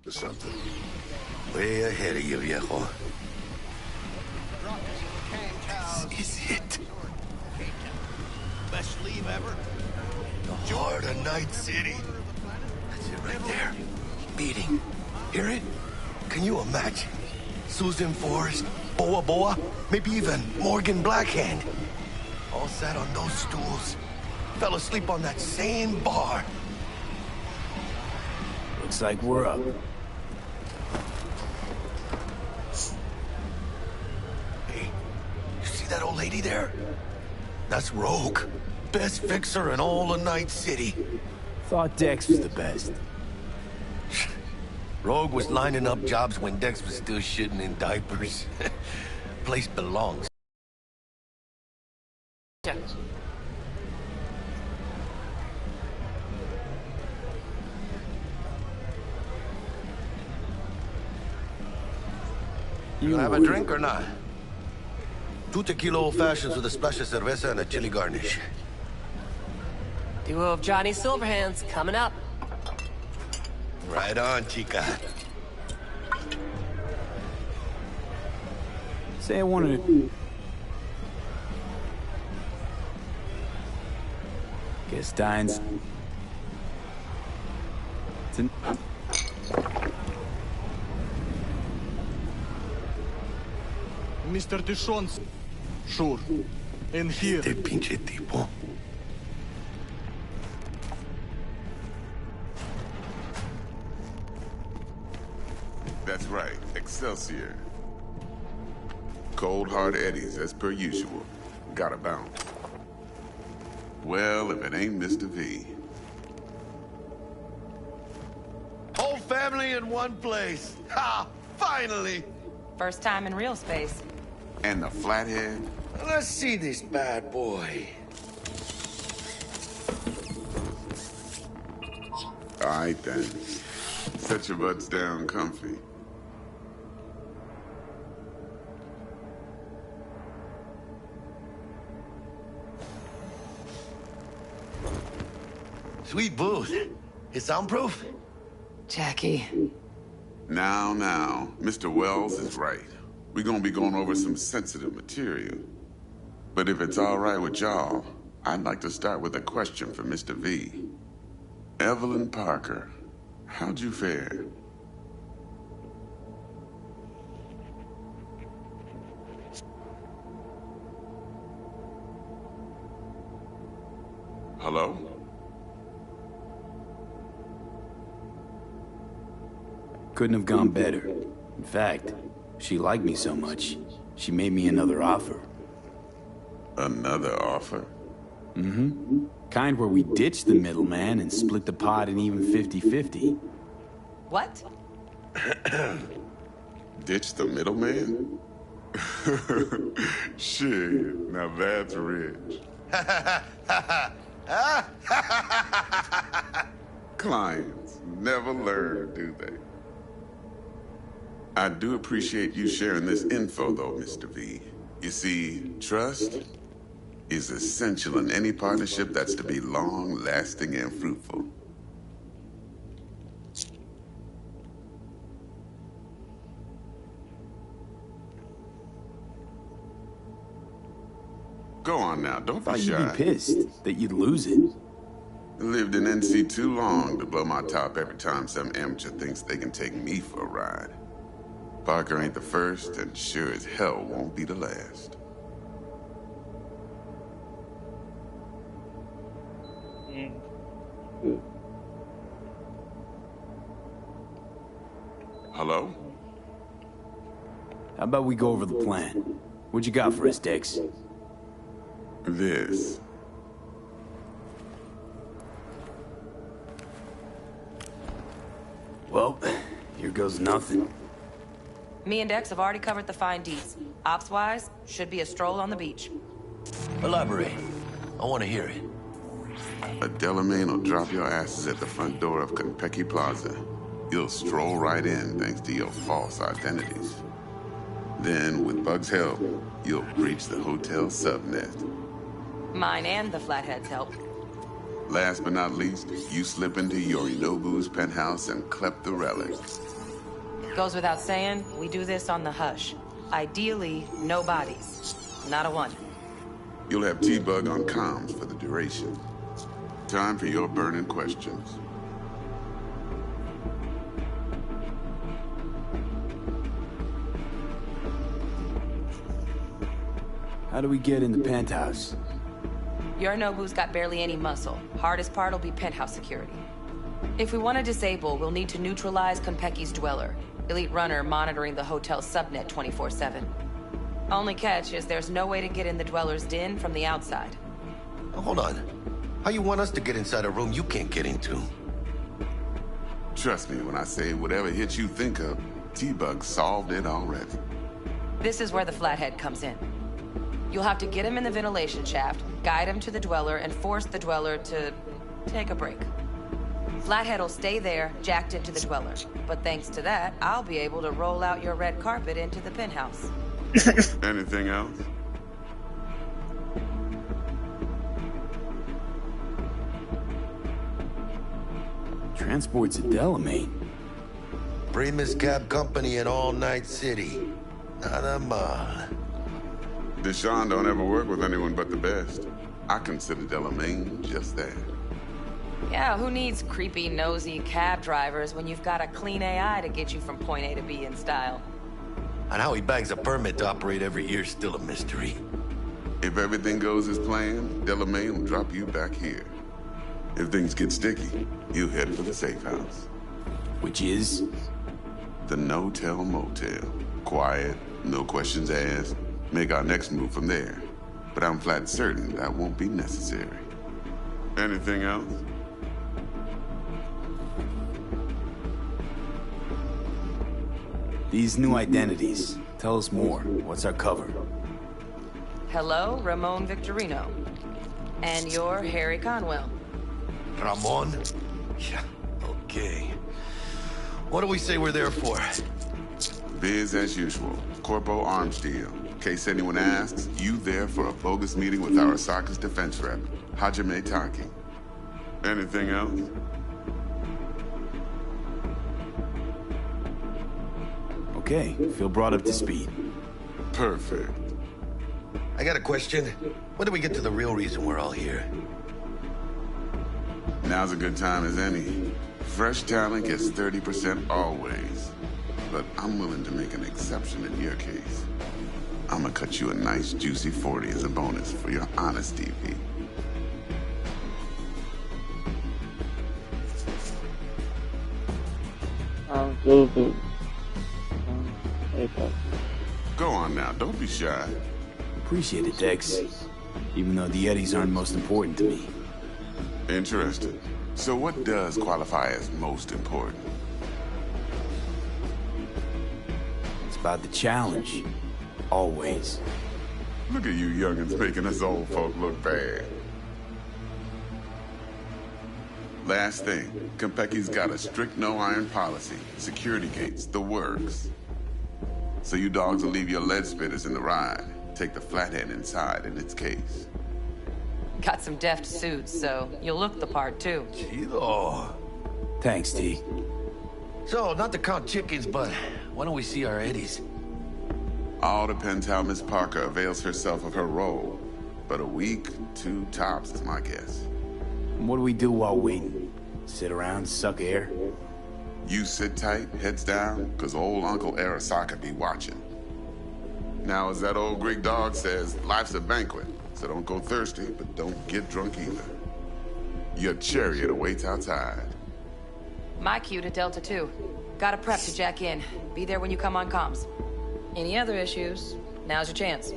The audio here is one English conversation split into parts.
or something. Way ahead of you, viejo. This is it. Best leave ever. The heart of Night City. That's it right there. Beating. Hear it? Can you imagine? Susan Forrest, Boa Boa, maybe even Morgan Blackhand. All sat on those stools. Fell asleep on that same bar. Looks like we're up. Hey, you see that old lady there? That's Rogue. Best fixer in all of Night City. Thought Dex was the best. Rogue was lining up jobs when Dex was still shitting in diapers. Place belongs. You have a drink or not? 2 tequila old fashions with a splash of cerveza and a chili garnish. Duo of Johnny Silverhands coming up. Right on, chica. Say I wanted to... Guess Dine's... Mr. Dishon's... Sure. In here. Este pinche tipo. That's right, Excelsior. Cold hard eddies, as per usual. Gotta bounce. Well, if it ain't Mr. V. Whole family in one place. Ha! Finally! First time in real space. And the flathead? Let's see this bad boy. All right, then. Set your butts down comfy. Sweet booth. It's soundproof? Jackie. Now, Mr. Wells is right. We're gonna be going over some sensitive material. But if it's all right with y'all, I'd like to start with a question for Mr. V. Evelyn Parker, how'd you fare? Hello? Couldn't have gone better. In fact, she liked me so much, she made me another offer. Another offer? Mm-hmm. Kind where we ditch the middleman and split the pot in even 50-50. What? Ditch the middleman? Shit, now that's rich. Clients never learn, do they? I do appreciate you sharing this info, though, Mr. V. You see, trust is essential in any partnership that's to be long-lasting and fruitful. Go on now, don't be shy. You'd be pissed that you'd lose it. Lived in NC too long to blow my top every time some amateur thinks they can take me for a ride. Parker ain't the first, and sure as hell won't be the last. Hello? How about we go over the plan? What you got for us, Dex? This. Well, here goes nothing. Me and Dex have already covered the fine deeds. Ops-wise, should be a stroll on the beach. Elaborate. I want to hear it. A Delamain will drop your asses at the front door of Konpeki Plaza. You'll stroll right in thanks to your false identities. Then, with Bug's help, you'll breach the hotel subnet. Mine and the Flathead's help. Last but not least, you slip into Yorinobu's penthouse and clep the relic. Goes without saying, we do this on the hush. Ideally, no bodies. Not a one. You'll have T-Bug on comms for the duration. Time for your burning questions. How do we get in the penthouse? Yorinobu's got barely any muscle. Hardest part will be penthouse security. If we want to disable, we'll need to neutralize Konpeki's dweller. Elite runner monitoring the hotel's subnet 24/7. Only catch is there's no way to get in the dweller's den from the outside. Hold on. How you want us to get inside a room you can't get into? Trust me when I say whatever hit you think of, T-Bug solved it already. This is where the flathead comes in. You'll have to get him in the ventilation shaft, guide him to the dweller, and force the dweller to take a break. Flathead will stay there, jacked into the dweller. But thanks to that, I'll be able to roll out your red carpet into the penthouse. Anything else? Transport's a Delamain. Primus Cab Company in All Night City. Not a mal. Deshaun don't ever work with anyone but the best. I consider Delamain just that. Yeah, who needs creepy, nosy cab drivers when you've got a clean AI to get you from point A to B in style? And how he bags a permit to operate every year is still a mystery. If everything goes as planned, Delamain will drop you back here. If things get sticky, you head for the safe house. Which is? The No-Tell Motel. Quiet, no questions asked. Make our next move from there. But I'm flat certain that won't be necessary. Anything else? These new identities. Tell us more. What's our cover? Hello, Ramon Victorino. And you're Harry Conwell. Ramon? Yeah, okay. What do we say we're there for? Biz as usual. Corpo arms deal. In case anyone asks, you there for a bogus meeting with Arasaka's defense rep, Hajime Taki. Anything else? Okay, feel brought up to speed. Perfect. I got a question. When do we get to the real reason we're all here? Now's a good time as any. Fresh talent gets 30% always. But I'm willing to make an exception in your case. I'm gonna cut you a nice juicy 40 as a bonus for your honesty, V. Go on now, don't be shy. Appreciate it, Dex. Even though the Eddies aren't most important to me. Interested. So what does qualify as most important? It's about the challenge. Always. Look at you youngins making us old folk look bad. Last thing, Konpeki's got a strict no-iron policy. Security gates, the works. So you dogs will leave your lead spitters in the ride. Take the flathead inside in its case. Got some deft suits, so you'll look the part too. Chido. Thanks, T. So, not to count chickens, but why don't we see our Eddies? All depends how Miss Parker avails herself of her role. But a week, 2 tops is my guess. And what do we do while waiting? Sit around, suck air? You sit tight, heads down, cause old Uncle Arasaka be watching. Now, as that old Greek dog says, life's a banquet, so don't go thirsty, but don't get drunk either. Your chariot awaits outside. My cue to Delta 2. Gotta prep to jack in. Be there when you come on comms. Any other issues, now's your chance.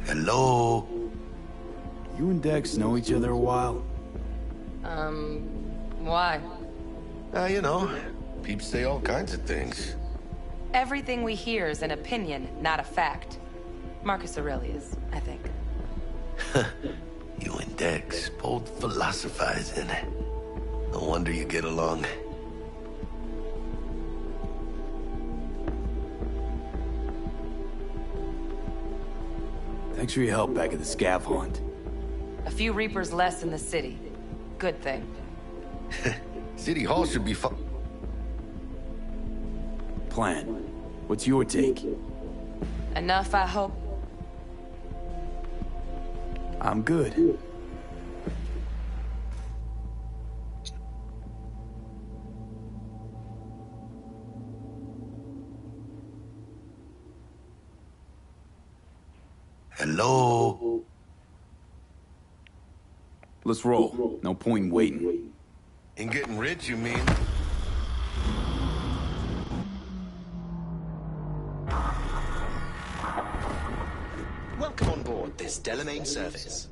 Hello? You and Dex know each other a while? Why? You know, peeps say all kinds of things. Everything we hear is an opinion, not a fact. Marcus Aurelius, I think. You and Dex, both philosophizing. No wonder you get along. Thanks for your help back at the scav haunt. A few Reapers less in the city. Good thing. City Hall should be Plan. What's your take? Enough, I hope. I'm good. Hello? Let's roll. No point in waiting. In getting rich, you mean? Welcome on board this Delamain service.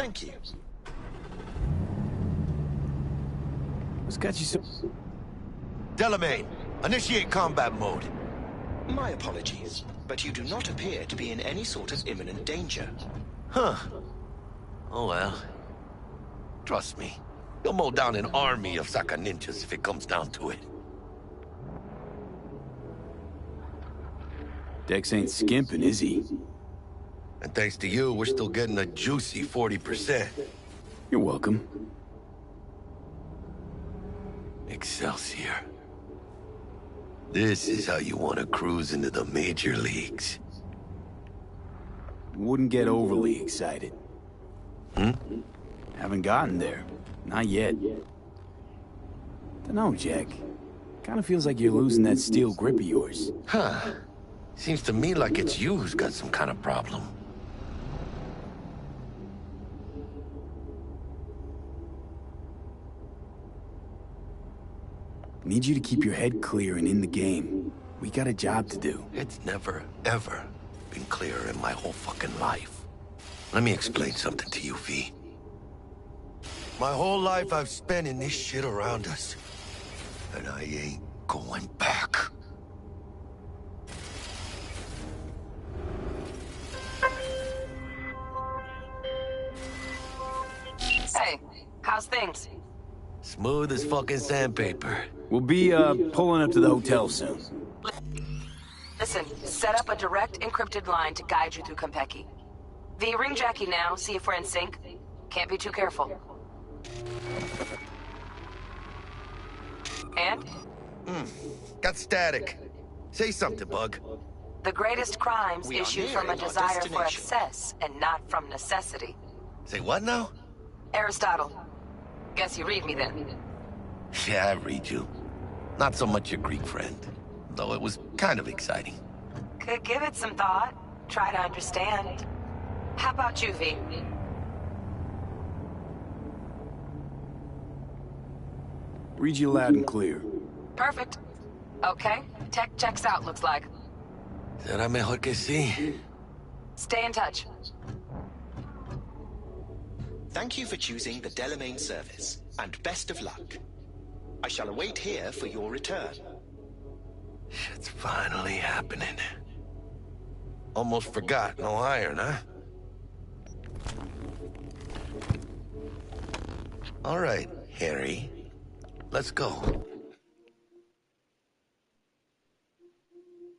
Thank you. What's got you so... Delamain, initiate combat mode. My apologies, but you do not appear to be in any sort of imminent danger. Huh. Oh well. Trust me, you'll mow down an army of Saka ninjas if it comes down to it. Dex ain't skimping, is he? And thanks to you, we're still getting a juicy 40%. You're welcome. Excelsior. This is how you want to cruise into the major leagues. Wouldn't get overly excited. Haven't gotten there. Not yet. Dunno, Jack. Kinda feels like you're losing that steel grip of yours. Huh. Seems to me like it's you who's got some kind of problem. Need you to keep your head clear and in the game. We got a job to do. It's never, ever been clearer in my whole fucking life. Let me explain something to you, V. My whole life I've spent in this shit around us. And I ain't going back. Hey, how's things? Smooth as fucking sandpaper. We'll be, pulling up to the hotel soon. Listen, set up a direct encrypted line to guide you through Konpeki. V, ring Jackie now, see if we're in sync. Can't be too careful. And? Got static. Say something, Bug. The greatest crimes We are issue from a nearing our desire for destination. excess and not from necessity. Say what now? Aristotle. Guess you read me then. Yeah, I read you. Not so much your Greek friend. Though it was kind of exciting. Could give it some thought. Try to understand. How about you, V? Read you loud and clear. Perfect. Okay, tech checks out, looks like. Será mejor que sí. Stay in touch. Thank you for choosing the Delamain service, and best of luck. I shall await here for your return. Shit's finally happening. Almost forgot, no iron, huh? All right, Harry. Let's go.